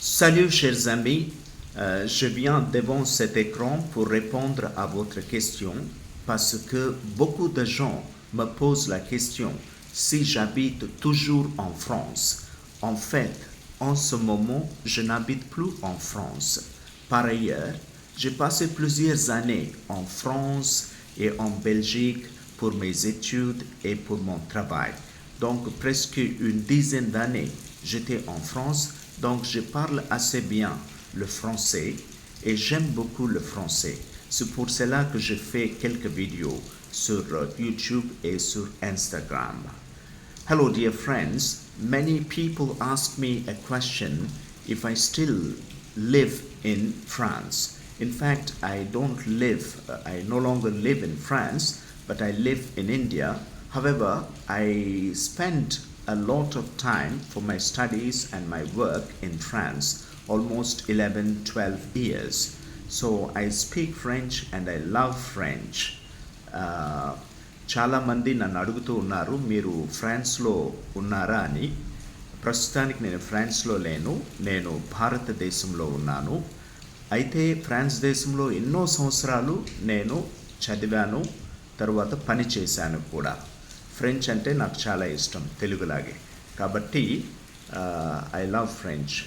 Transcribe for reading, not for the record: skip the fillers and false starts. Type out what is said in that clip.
Salut chers amis. Je viens devant cet écran pour répondre à votre question parce que beaucoup de gens me posent la question si j'habite toujours en France. En fait, en ce moment, je n'habite plus en France. Par ailleurs, j'ai passé plusieurs années en France et en Belgique pour mes études et pour mon travail. Donc presque une dizaine d'années, j'étais en France, donc je parle assez bien le français et j'aime beaucoup le français. C'est pour cela que je fais quelques vidéos sur YouTube et sur Instagram. Hello dear friends, many people ask me a question if I still live in France. In fact, I no longer live in France, but I live in India. However, I spent a lot of time for my studies and my work in France, almost 11, 12 years. So I speak French and I love French. చాలామంది నన్ను అడుగుతూ ఉన్నారు మీరు ఫ్రాన్స్లో ఉన్నారా అని. ప్రస్తుతానికి నేను ఫ్రాన్స్లో లేను, నేను భారతదేశంలో ఉన్నాను. అయితే ఫ్రాన్స్ దేశంలో ఎన్నో సంవత్సరాలు నేను చదివాను, తర్వాత పని చేశాను కూడా. ఫ్రెంచ్ అంటే నాకు చాలా ఇష్టం తెలుగులాగే, కాబట్టి ఐ లవ్ ఫ్రెంచ్.